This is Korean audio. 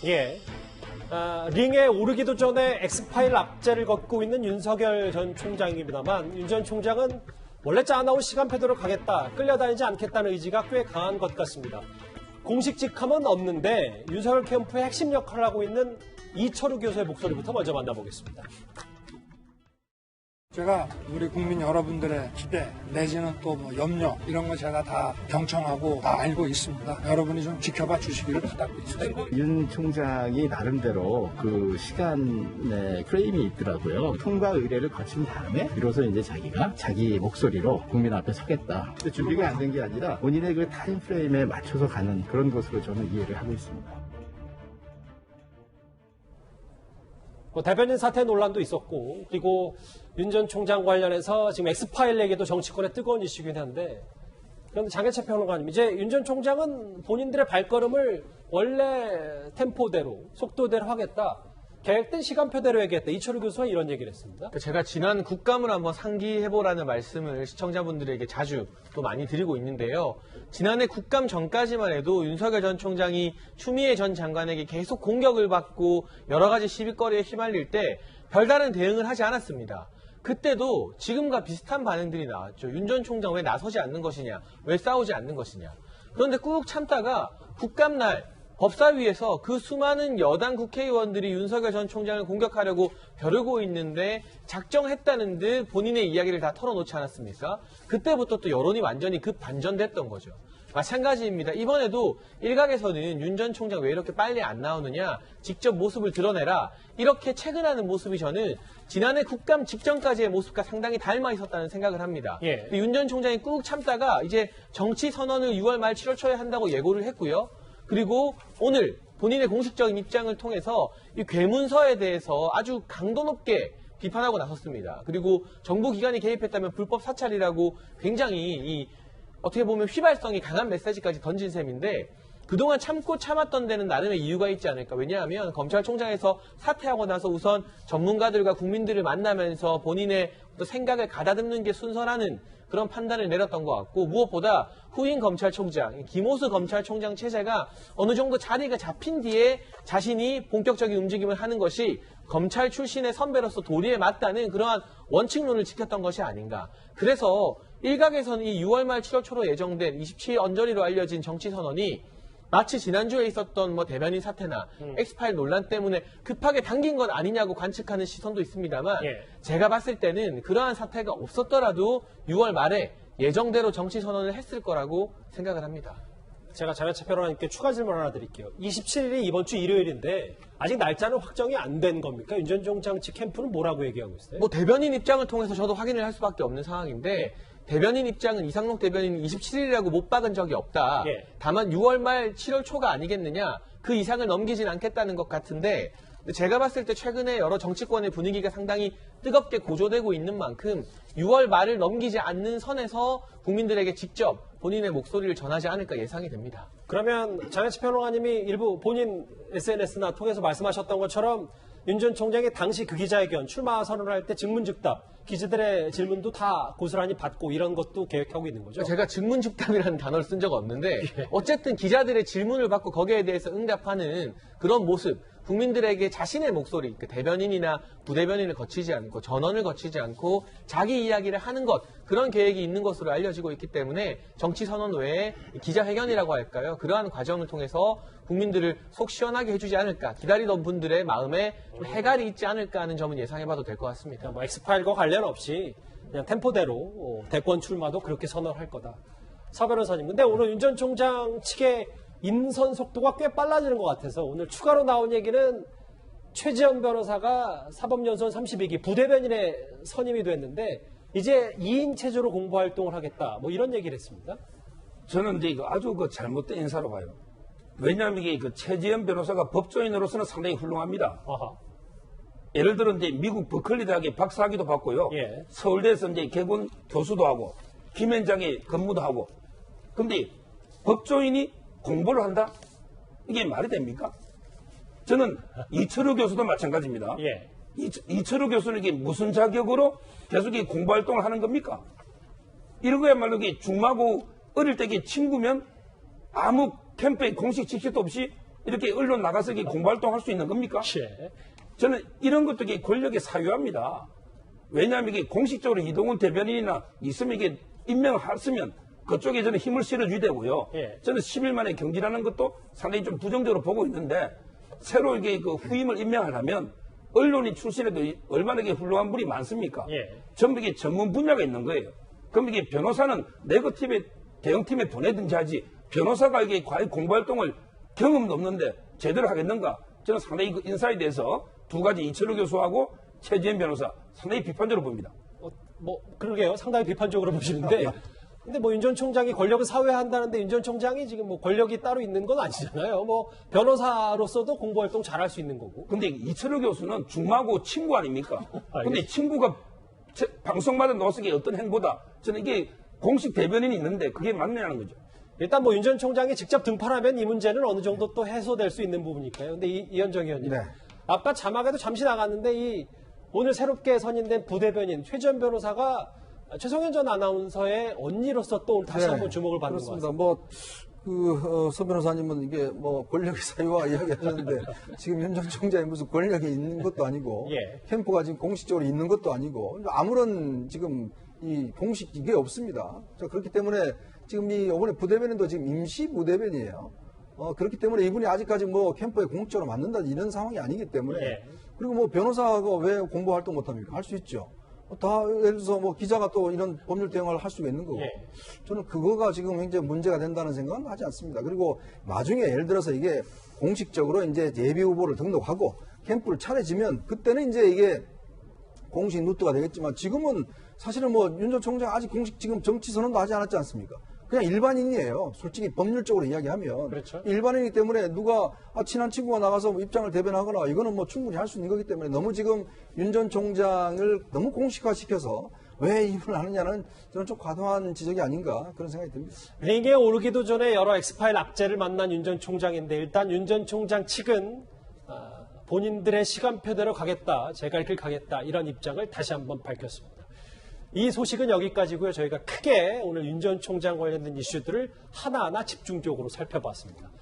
예. 링에 오르기도 전에 엑스파일 악재를 걷고 있는 윤석열 전 총장입니다만 윤 전 총장은 원래 짜나온 시간표대로 가겠다, 끌려다니지 않겠다는 의지가 꽤 강한 것 같습니다. 공식 직함은 없는데 윤석열 캠프의 핵심 역할을 하고 있는 이철우 교수의 목소리부터 먼저 만나보겠습니다. 제가 우리 국민 여러분들의 기대 내지는 또 뭐 염려 이런 거 제가 다 경청하고 다 알고 있습니다. 여러분이 좀 지켜봐 주시기를 부탁드립니다. 윤 총장이 나름대로 그 시간의 프레임이 있더라고요. 통과 의뢰를 거친 다음에 비로소 이제 자기가 자기 목소리로 국민 앞에 서겠다. 근데 준비가 안 된 게 아니라 본인의 그 타임 프레임에 맞춰서 가는 그런 것으로 저는 이해를 하고 있습니다. 대변인 사태 논란도 있었고, 그리고 윤 전 총장 관련해서 지금 엑스파일 얘기도 정치권의 뜨거운 이슈긴 한데, 그런데 장혜철 평론가님, 이제 윤 전 총장은 본인들의 발걸음을 원래 템포대로, 속도대로 하겠다, 계획된 시간표대로 얘기했다. 이철우 교수가 이런 얘기를 했습니다. 제가 지난 국감을 한번 상기해보라는 말씀을 시청자분들에게 자주 또 많이 드리고 있는데요. 지난해 국감 전까지만 해도 윤석열 전 총장이 추미애 전 장관에게 계속 공격을 받고 여러 가지 시비거리에 휘말릴 때 별다른 대응을 하지 않았습니다. 그때도 지금과 비슷한 반응들이 나왔죠. 윤 전 총장 왜 나서지 않는 것이냐, 왜 싸우지 않는 것이냐. 그런데 꾹 참다가 국감날 법사위에서 그 수많은 여당 국회의원들이 윤석열 전 총장을 공격하려고 벼르고 있는데 작정했다는 듯 본인의 이야기를 다 털어놓지 않았습니까? 그때부터 또 여론이 완전히 급반전됐던 거죠. 마찬가지입니다. 이번에도 일각에서는 윤 전 총장 왜 이렇게 빨리 안 나오느냐, 직접 모습을 드러내라, 이렇게 체근하는 모습이 저는 지난해 국감 직전까지의 모습과 상당히 닮아 있었다는 생각을 합니다. 예. 윤 전 총장이 꾹 참다가 이제 정치 선언을 6월 말 7월 초에 한다고 예고를 했고요. 그리고 오늘 본인의 공식적인 입장을 통해서 이 괴문서에 대해서 아주 강도 높게 비판하고 나섰습니다. 그리고 정부 기관이 개입했다면 불법 사찰이라고 굉장히 어떻게 보면 휘발성이 강한 메시지까지 던진 셈인데, 그동안 참고 참았던 데는 나름의 이유가 있지 않을까. 왜냐하면 검찰총장에서 사퇴하고 나서 우선 전문가들과 국민들을 만나면서 본인의 어떤 생각을 가다듬는 게 순서라는 그런 판단을 내렸던 것 같고, 무엇보다 후임 검찰총장, 김호수 검찰총장 체제가 어느 정도 자리가 잡힌 뒤에 자신이 본격적인 움직임을 하는 것이 검찰 출신의 선배로서 도리에 맞다는 그러한 원칙론을 지켰던 것이 아닌가. 그래서 일각에서는 이 6월 말 7월 초로 예정된 27일 언저리로 알려진 정치선언이 마치 지난주에 있었던 뭐 대변인 사태나 엑스파일 논란 때문에 급하게 당긴 건 아니냐고 관측하는 시선도 있습니다만, 예. 제가 제가 봤을 때는 그러한 사태가 없었더라도 6월 말에 예정대로 정치 선언을 했을 거라고 생각을 합니다. 제가 장혜철 평론가님께 추가 질문 하나 드릴게요. 27일이 이번 주 일요일인데 아직 날짜는 확정이 안 된 겁니까? 윤 전 총장 측 캠프는 뭐라고 얘기하고 있어요? 뭐 대변인 입장을 통해서 저도 확인을 할 수밖에 없는 상황인데, 대변인 입장은 이상록 대변인이 27일이라고 못 박은 적이 없다. 예. 다만 6월 말 7월 초가 아니겠느냐, 그 이상을 넘기진 않겠다는 것 같은데, 제가 봤을 때 최근에 여러 정치권의 분위기가 상당히 뜨겁게 고조되고 있는 만큼 6월 말을 넘기지 않는 선에서 국민들에게 직접 본인의 목소리를 전하지 않을까 예상이 됩니다. 그러면 장혜철 평론가님이 일부 본인 SNS나 통해서 말씀하셨던 것처럼 윤 전 총장이 당시 그 기자회견 출마 선언을 할 때 증문즉답, 기자들의 질문도 다 고스란히 받고 이런 것도 계획하고 있는 거죠? 제가 증문즉답이라는 단어를 쓴 적 없는데 어쨌든 기자들의 질문을 받고 거기에 대해서 응답하는 그런 모습, 국민들에게 자신의 목소리, 그 대변인이나 부대변인을 거치지 않고 전원을 거치지 않고 자기 이야기를 하는 것, 그런 계획이 있는 것으로 알려지고 있기 때문에 정치선언 외에 기자회견이라고 할까요? 그러한 과정을 통해서 국민들을 속 시원하게 해주지 않을까, 기다리던 분들의 마음에 좀 해갈이 있지 않을까 하는 점은 예상해봐도 될 것 같습니다. 뭐 엑스파일과 관련 없이 그냥 템포대로 대권 출마도 그렇게 선언할 거다. 서 변호사님, 근데 오늘 윤 전 총장 측의 인선 속도가 꽤 빨라지는 것 같아서 오늘 추가로 나온 얘기는 최지현 변호사가 사법연수원 32기 부대변인에 선임이 됐는데 이제 2인 체제로 공보 활동을 하겠다, 뭐 이런 얘기를 했습니다. 저는 이제 이거 아주 잘못된 인사로 봐요. 왜냐하면 이게 최지현 변호사가 법조인으로서는 상당히 훌륭합니다. 아하. 예를 들어 이제 미국 버클리 대학의 박사학위도 받고요. 예. 서울대에서 이제 개군 교수도 하고 김현장에 근무도 하고. 근데 법조인이 공부를 한다? 이게 말이 됩니까? 저는 이철우 교수도 마찬가지입니다. 예. 이철우 교수는 이게 무슨 자격으로 계속 이 공부 활동을 하는 겁니까? 이런 거야말로 이게 중마고 어릴 때 친구면 아무 캠페인 공식 직책도 없이 이렇게 언론 나가서 이렇게 공부활동할 수 있는 겁니까? 예. 저는 이런 것도 이게 권력의 사유합니다. 왜냐하면 이게 공식적으로 이동훈 대변인이나 있으면 이게 임명했으면 그쪽에 저는 힘을 실어줘야 되고요. 예. 저는 10일 만에 경질하는 것도 상당히 좀 부정적으로 보고 있는데 새로 이게 그 후임을 임명하려면 언론인 출신에도 얼마나 이게 훌륭한 분이 많습니까? 예. 전부 이게 전문 분야가 있는 거예요. 그럼 이게 변호사는 네거팀에 대형팀에 보내든지 하지 변호사가 이게 과연 공부활동을 경험도 없는데 제대로 하겠는가? 저는 상당히 그 인사에 대해서 두 가지 이철우 교수하고 최지현 변호사 상당히 비판적으로 봅니다. 뭐 그러게요. 상당히 비판적으로 보시는데 근데 뭐 윤 전 총장이 권력을 사회화한다는데 윤 전 총장이 지금 뭐 권력이 따로 있는 건 아니잖아요. 뭐 변호사로서도 공부활동 잘할 수 있는 거고. 근데 이철우 교수는 중마고 친구 아닙니까? 근데 친구가 방송마다 나와서 이게 어떤 행보다 저는 이게 공식 대변인이 있는데 그게 맞느냐는 거죠. 일단 뭐 윤 전 총장이 직접 등판하면 이 문제는 어느 정도 또 해소될 수 있는 부분이니까요. 근데 이현정 의원님. 네. 아까 자막에도 잠시 나갔는데 오늘 새롭게 선임된 부대변인 최지현 변호사가 최성현 전 아나운서의 언니로서 또 다시 네, 한번 주목을 받는 것 같습니다. 그렇습니다. 서 변호사님은 이게 권력의 사유와 이야기하셨는데 지금 윤 전 총장이 무슨 권력이 있는 것도 아니고 예. 캠프가 지금 공식적으로 있는 것도 아니고 아무런 지금 이 공식 이게 없습니다. 자, 그렇기 때문에 지금 이번에 부대변인도 지금 임시 부대변이에요. 그렇기 때문에 이분이 아직까지 캠프에 공적으로 맞는다 이런 상황이 아니기 때문에 예. 그리고 변호사가 왜 공부 활동 못합니까? 할 수 있죠. 다 예를 들어서 기자가 또 이런 법률 대응을 할 수가 있는 거고 예. 저는 그거가 지금 굉장히 문제가 된다는 생각은 하지 않습니다. 그리고 나중에 예를 들어서 이게 공식적으로 이제 예비 후보를 등록하고 캠프를 차려지면 그때는 이제 이게 공식 루트가 되겠지만 지금은 사실은 윤 전 총장 아직 공식 지금 정치 선언도 하지 않았지 않습니까? 그냥 일반인이에요. 솔직히 법률적으로 이야기하면. 그렇죠. 일반인이기 때문에 누가 친한 친구가 나가서 입장을 대변하거나 이거는 충분히 할 수 있는 거기 때문에 너무 지금 윤 전 총장을 너무 공식화시켜서 왜 이분을 하느냐는 저는 좀 과도한 지적이 아닌가 그런 생각이 듭니다. 링에 오르기도 전에 여러 엑스파일 악재를 만난 윤 전 총장인데 일단 윤 전 총장 측은 본인들의 시간표대로 가겠다, 제 갈 길 가겠다 이런 입장을 다시 한번 밝혔습니다. 이 소식은 여기까지고요. 저희가 크게 오늘 윤 전 총장 관련된 이슈들을 하나하나 집중적으로 살펴봤습니다.